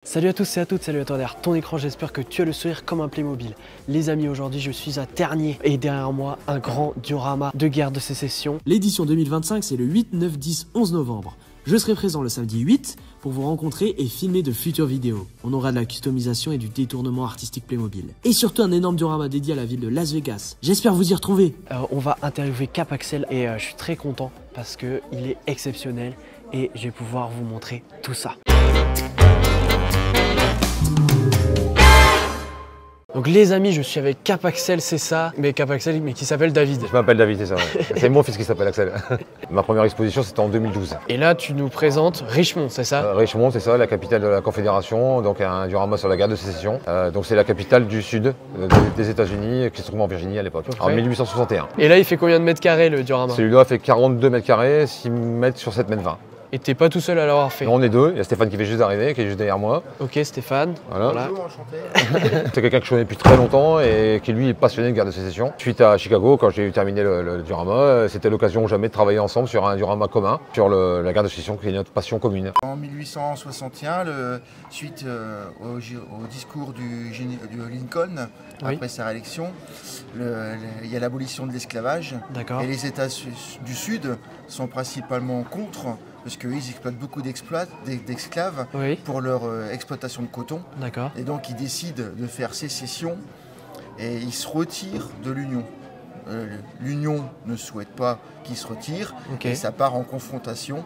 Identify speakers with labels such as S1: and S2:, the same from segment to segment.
S1: Salut à tous et à toutes, salut à toi derrière ton écran, j'espère que tu as le sourire comme un Playmobil. Les amis, aujourd'hui je suis à Tergnier et derrière moi un grand diorama de guerre de sécession. L'édition 2025 c'est le 8, 9, 10, 11 novembre. Je serai présent le samedi 8 pour vous rencontrer et filmer de futures vidéos. On aura de la customisation et du détournement artistique Playmobil. Et surtout un énorme diorama dédié à la ville de Las Vegas. J'espère vous y retrouver. On va interviewer Cap Axel et je suis très content parce qu'il est exceptionnel et je vais pouvoir vous montrer tout ça. Donc les amis, je suis avec Cap Axel, c'est ça, mais Cap Axel, mais qui s'appelle David.
S2: Je m'appelle David, c'est ça. Ouais. C'est mon fils qui s'appelle Axel. Ma première exposition, c'était en 2012.
S1: Et là, tu nous présentes Richmond, c'est ça?
S2: Richmond, c'est ça, la capitale de la Confédération, donc un diorama sur la guerre de sécession. Donc c'est la capitale du sud des États-Unis, qui se trouve en Virginie à l'époque, en 1861.
S1: Et là, il fait combien de mètres carrés le diorama?
S2: Celui-là fait 42 mètres carrés, 6 mètres sur 7 mètres 20.
S1: Et t'es pas tout seul à l'avoir fait?
S2: Non, on est deux, il y a Stéphane qui vient juste d'arriver, qui est juste derrière moi.
S1: Ok Stéphane, voilà.
S3: Bonjour, enchanté.
S2: C'est quelqu'un que je connais depuis très longtemps et qui lui est passionné de guerre de sécession. Suite à Chicago, quand j'ai terminé le diorama, c'était l'occasion jamais de travailler ensemble sur un diorama commun, sur la guerre de sécession qui est notre passion commune.
S3: En 1861, suite au discours du Lincoln,
S1: Oui.
S3: après sa réélection, il y a l'abolition de l'esclavage.
S1: D'accord.
S3: Et les États du Sud sont principalement contre, parce qu'ils exploitent beaucoup d'esclaves
S1: Oui.
S3: pour leur exploitation de coton.
S1: D'accord.
S3: Et donc ils décident de faire sécession et ils se retirent de l'Union. L'Union ne souhaite pas qu'ils se retirent,
S1: Ok.
S3: et ça part en confrontation.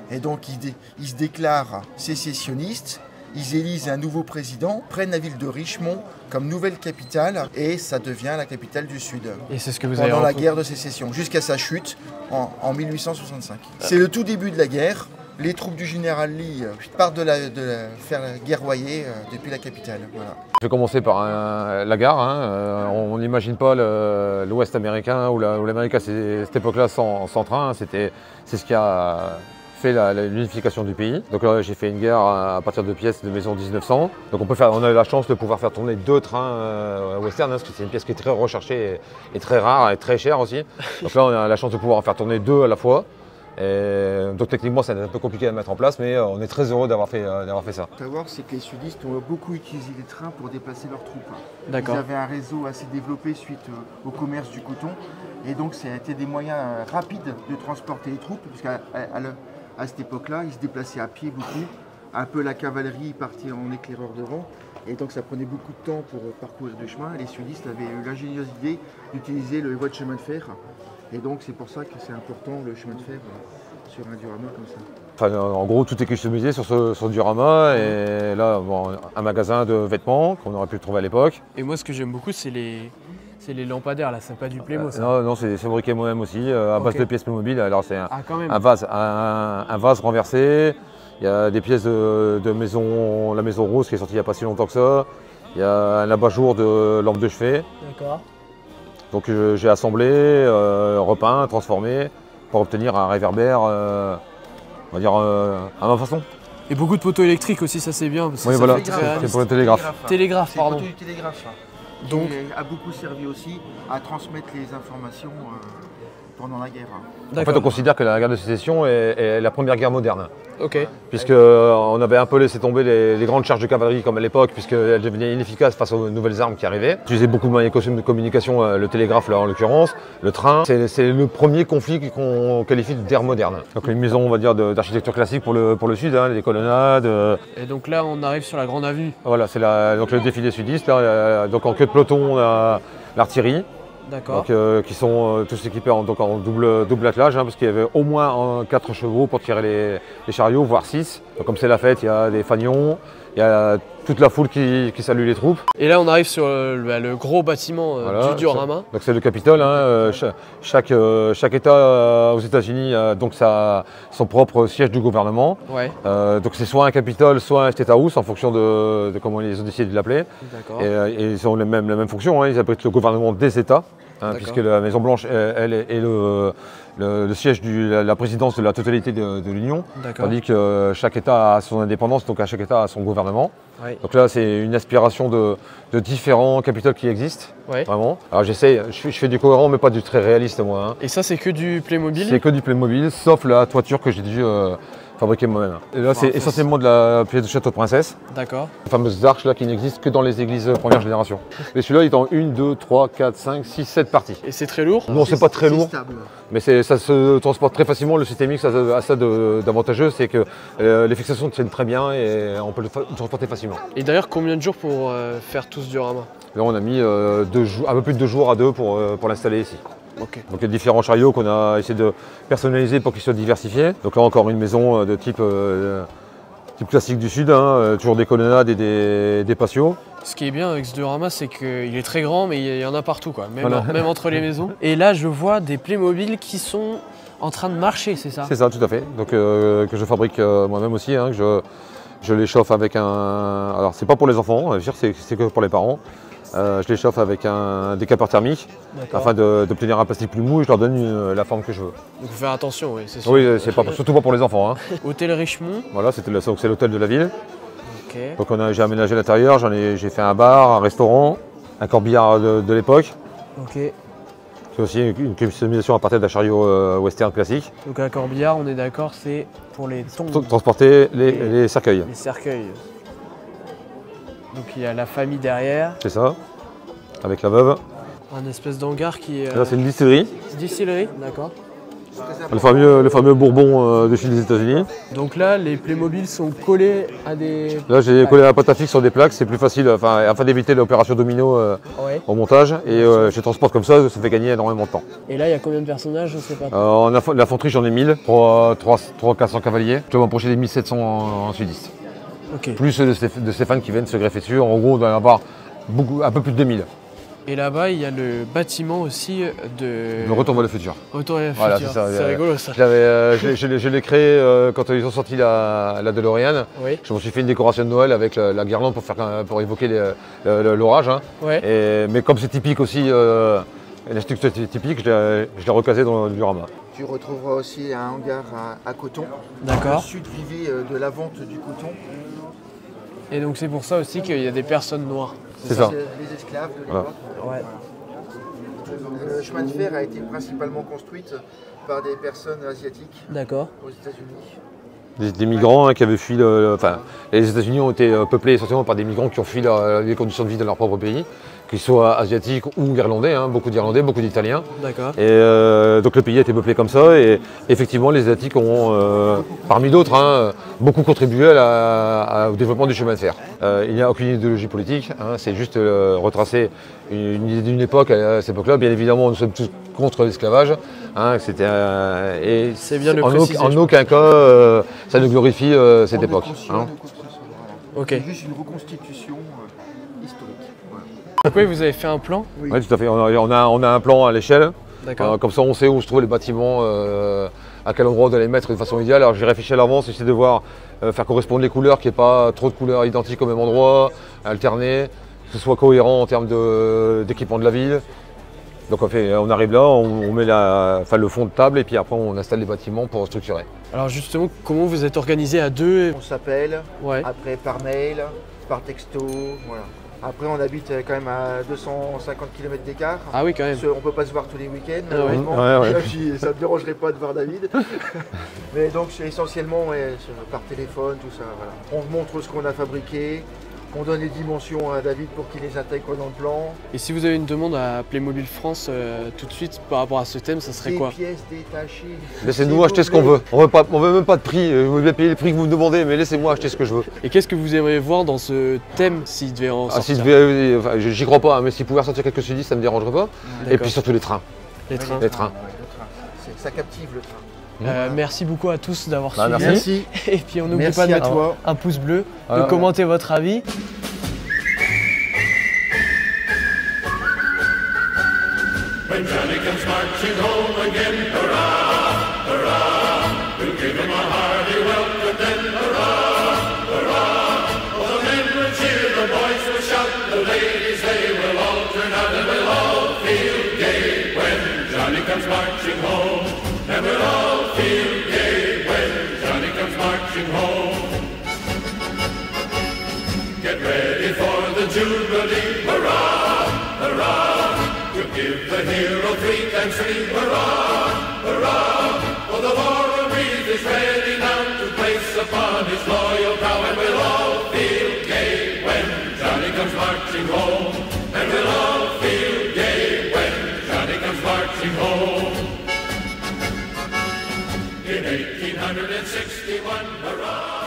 S3: Et donc ils se déclarent sécessionnistes, ils élisent un nouveau président, prennent la ville de Richmond comme nouvelle capitale, et ça devient la capitale du Sud.
S1: Et c'est ce que vous avez
S3: Pendant la
S1: rencontré.
S3: guerre de sécession, jusqu'à sa chute en 1865. C'est le tout début de la guerre. Les troupes du général Lee partent de faire guerroyer depuis la capitale. Voilà.
S2: Je vais commencer par la gare. On n'imagine pas l'Ouest américain ou l'Amérique à cette époque-là sans train. C'est ce qui a fait l'unification du pays. Donc là, j'ai fait une gare à partir de pièces de maison 1900. Donc on a eu la chance de pouvoir faire tourner 2 trains western, parce que c'est une pièce qui est très recherchée et très rare et très chère aussi. Donc là, on a la chance de pouvoir en faire tourner 2 à la fois. Et donc techniquement, c'est un peu compliqué à mettre en place, mais on est très heureux d'avoir fait ça.
S3: Ce qu'il faut savoir, c'est que les sudistes ont beaucoup utilisé les trains pour déplacer leurs troupes.
S1: D'accord.
S3: Ils avaient un réseau assez développé suite au commerce du coton. Et donc, ça a été des moyens rapides de transporter les troupes, puisqu'à cette époque-là, ils se déplaçaient à pied beaucoup. Un peu la cavalerie partait en éclaireur devant. Et donc, ça prenait beaucoup de temps pour parcourir le chemin. Et les sudistes avaient eu l'ingénieuse idée d'utiliser le voie de chemin de fer. Et donc, c'est pour ça que c'est important le chemin de fer sur un diorama comme ça.
S2: Enfin, en gros, tout est customisé sur ce diorama. Et là, bon, un magasin de vêtements qu'on aurait pu trouver à l'époque.
S1: Et moi ce que j'aime beaucoup c'est les lampadaires là, c'est pas du Playmo ça?
S2: Non, c'est fabriqué moi-même aussi, à base
S1: Ok.
S2: de pièces Playmobil. Alors c'est
S1: Ah quand même.
S2: un vase renversé. Il y a des pièces de maison, la maison rose qui est sortie il n'y a pas si longtemps que ça. Il y a un abat-jour de lampe de chevet.
S1: D'accord.
S2: Donc j'ai assemblé, repeint, transformé pour obtenir un réverbère, on va dire à ma façon.
S1: Et beaucoup de poteaux électriques aussi, ça c'est bien. Parce que
S2: Oui,
S1: ça
S2: voilà,
S1: fait très
S2: c'est
S1: réaliste.
S2: pour le télégraphe.
S1: Télégraphe,
S3: C'est le
S1: pardon.
S3: côté du télégraphe.
S1: Donc-
S3: Donc, a beaucoup servi aussi à transmettre les informations pendant la guerre.
S2: En fait, on considère que la guerre de sécession est la première guerre moderne,
S1: Ok.
S2: puisqu'on avait un peu laissé tomber les grandes charges de cavalerie comme à l'époque, puisqu'elles devenaient inefficaces face aux nouvelles armes qui arrivaient. On utilisait beaucoup de moyens de communication, le télégraphe là en l'occurrence, le train. C'est le premier conflit qu'on qualifie d'ère moderne. Donc les maisons, on va dire, d'architecture classique pour le sud, les colonnades.
S1: Et donc là on arrive sur la grande avenue.
S2: Voilà, c'est donc le défilé sudiste. Là, donc en queue de peloton, on a l'artillerie.
S1: D'accord.
S2: Donc, qui sont tous équipés en double attelage, parce qu'il y avait au moins 4 chevaux pour tirer les chariots, voire 6. Donc, comme c'est la fête, il y a des fanions, il y a toute la foule qui salue les troupes.
S1: Et là on arrive sur le gros bâtiment
S2: Voilà,
S1: du diorama.
S2: Donc c'est le Capitole. Chaque État aux États-Unis a donc son propre siège du gouvernement.
S1: Ouais.
S2: Donc c'est soit un Capitole, soit un State House en fonction de comment ils ont décidé de l'appeler.
S1: D'accord.
S2: Et ils ont la même fonction, ils abritent le gouvernement des États,
S1: D'accord.
S2: puisque la Maison Blanche, elle est le siège de la présidence de la totalité de l'Union,
S1: D'accord.
S2: tandis que chaque État a son indépendance, donc chaque État a son gouvernement.
S1: Ouais.
S2: Donc là, c'est une aspiration de différents capitales qui existent,
S1: Ouais.
S2: vraiment. Alors j'essaie, je fais du cohérent, mais pas du très réaliste, moi.
S1: Et ça c'est que du Playmobil?
S2: C'est que du Playmobil, sauf la toiture que j'ai dû fabriqué moi-même. Et là, c'est essentiellement de la pièce de château de princesse.
S1: D'accord.
S2: Les fameuses arches là qui n'existent que dans les églises première génération. Et celui-là, il est en 1, 2, 3, 4, 5, 6, 7 parties.
S1: Et c'est très lourd?
S2: Non, c'est pas très lourd,
S3: stable.
S2: mais ça se transporte très facilement. Le système X a ça d'avantageux, c'est que les fixations tiennent très bien et on peut le transporter facilement.
S1: Et d'ailleurs, combien de jours pour faire tout ce diorama?
S2: Là, on a mis un peu plus de 2 jours à 2 pour l'installer ici.
S1: Ok.
S2: Donc il y a différents chariots qu'on a essayé de personnaliser pour qu'ils soient diversifiés. Donc là encore une maison de type classique du sud, hein, toujours des colonnades et des patios.
S1: Ce qui est bien avec ce diorama, c'est qu'il est très grand, mais il y en a partout, quoi. Même,
S2: Voilà.
S1: même entre les maisons. Et là, je vois des Playmobil qui sont en train de marcher, c'est ça?
S2: C'est ça, tout à fait. Donc que je fabrique moi-même aussi, hein, que je les chauffe avec un... Alors c'est pas pour les enfants, c'est que pour les parents. Je les chauffe avec un décapeur thermique afin d'obtenir un plastique plus mou et je leur donne la forme que je veux.
S1: Donc faut faire attention, oui, c'est sûr.
S2: Oui, c'est surtout pas pour les enfants. Hein.
S1: Hôtel Richemont.
S2: Voilà, c'est l'hôtel de la ville.
S1: Ok.
S2: Donc j'ai aménagé l'intérieur, j'ai fait un bar, un restaurant, un corbillard de l'époque.
S1: Ok.
S2: C'est aussi une customisation à partir d'un chariot western classique.
S1: Donc un corbillard, on est d'accord, c'est pour les tombes.
S2: Transporter les cercueils.
S1: Les cercueils. Donc il y a la famille derrière.
S2: C'est ça, avec la veuve.
S1: Un espèce d'hangar qui est...
S2: Là c'est une distillerie.
S1: Distillerie, d'accord.
S2: Le fameux bourbon de chez les États-Unis.
S1: Donc là, les Playmobil sont collés à des...
S2: Là j'ai collé la pâte à fixe sur des plaques, c'est plus facile, afin d'éviter l'opération domino
S1: Ouais.
S2: au montage. Et je les transporte comme ça fait gagner énormément de temps.
S1: Et là, il y a combien de personnages? Je sais pas.
S2: En l'infanterie j'en ai 1000, 400 cavaliers. Je dois m'approcher des 1700 en sudiste.
S1: Ok.
S2: Plus de Stéphane qui viennent se greffer dessus. En gros, on doit en avoir un peu plus de 2000.
S1: Et là-bas, il y a le bâtiment aussi de...
S2: Le retour vers le futur.
S1: Retour vers le
S2: Voilà,
S1: futur.
S2: c'est ça.
S1: C'est rigolo ça.
S2: Je l'ai créé quand ils ont sorti la DeLorean.
S1: Oui.
S2: Je me suis fait une décoration de Noël avec la guirlande pour évoquer l'orage. Hein.
S1: Ouais.
S2: Mais comme c'est typique aussi, la structure typique, je l'ai recasé dans le diorama.
S3: Tu retrouveras aussi un hangar à coton.
S1: D'accord.
S3: Le sud vivait de la vente du coton.
S1: Et donc c'est pour ça aussi qu'il y a des personnes noires.
S2: C'est ça.
S3: Les esclaves de
S2: Voilà.
S3: l'époque.
S1: Ouais.
S3: Le chemin de fer a été principalement construit par des personnes asiatiques
S1: D'accord.
S3: aux États-Unis.
S2: Des migrants qui avaient fui. Les États-Unis ont été peuplés essentiellement par des migrants qui ont fui les conditions de vie de leur propre pays, qu'ils soient asiatiques ou irlandais, hein, beaucoup d'Irlandais, beaucoup d'Italiens.
S1: D'accord.
S2: Et donc le pays a été peuplé comme ça et effectivement les Asiatiques ont, parmi d'autres, hein, beaucoup contribué au développement du chemin de fer. Il n'y a aucune idéologie politique, hein, c'est juste retracer une idée d'une époque à cette époque-là. Bien évidemment, nous sommes tous contre l'esclavage. Hein, et
S1: c'est bien de le préciser.
S2: En aucun cas, ça ne glorifie cette époque. Hein.
S1: Ok.
S3: C'est juste une reconstitution historique. Voilà.
S1: Donc oui, vous avez fait un plan?
S2: Oui, tout à fait. On a un plan à l'échelle.
S1: D'accord.
S2: Comme ça, on sait où se trouvent les bâtiments, à quel endroit on doit les mettre de façon idéale. Alors j'ai réfléchi à l'avance, essayer de voir, faire correspondre les couleurs, qu'il n'y ait pas trop de couleurs identiques au même endroit, alterner, que ce soit cohérent en termes d'équipement de la ville. Donc on arrive là, on met le fond de table et puis après on installe les bâtiments pour structurer.
S1: Alors justement, comment vous êtes organisé à deux?
S3: On s'appelle,
S1: Ouais.
S3: après par mail, par texto, voilà. Après on habite quand même à 250 km d'écart.
S1: Ah oui, quand même.
S3: On peut pas se voir tous les week-ends,
S1: Ah ouais.
S3: malheureusement.
S2: Ouais.
S3: Ça ne me dérangerait pas de voir David. Mais donc c'est essentiellement par téléphone, tout ça. Voilà. On montre ce qu'on a fabriqué, on donne les dimensions à David pour qu'il les intègre dans le plan.
S1: Et si vous avez une demande à Playmobil France tout de suite par rapport à ce thème, ça serait
S3: Des
S1: quoi?
S3: pièces détachées.
S2: Laissez-nous acheter ce qu'on veut. On veut même pas de prix. Je veux bien payer les prix que vous me demandez, mais laissez-moi acheter ce que je veux.
S1: Et qu'est-ce que vous aimeriez voir dans ce thème s'il devait en sortir?
S2: J'y crois pas, hein, mais s'il pouvait ressortir quelques sudistes, ça me dérangerait pas. Et puis surtout les trains.
S1: Les trains.
S2: Les trains.
S3: Ouais, le train. Ça captive le train.
S1: Merci beaucoup à tous d'avoir
S2: Bah,
S1: suivi.
S2: merci.
S1: Et puis on n'oublie
S3: Merci
S1: pas de
S3: à
S1: mettre
S3: toi.
S1: un pouce bleu,
S2: Voilà.
S1: de commenter votre avis.
S4: When Johnny comes marching home again, hurrah, hurrah, we'll give him a hearty welcome then, hurrah, hurrah. Oh, the men will cheer, the boys will shout, the ladies they will all turn out and we'll all feel gay when Johnny comes marching home. And we'll all feel gay when Johnny comes marching home. Get ready for the Jubilee, hurrah, hurrah. We'll Give the hero 3 times 3, hurrah, hurrah, for the laurel wreath is ready now to place upon his loyal brow, and we'll all feel gay when Johnny comes marching home, and we'll all feel gay when Johnny comes marching home. In 1861, hurrah!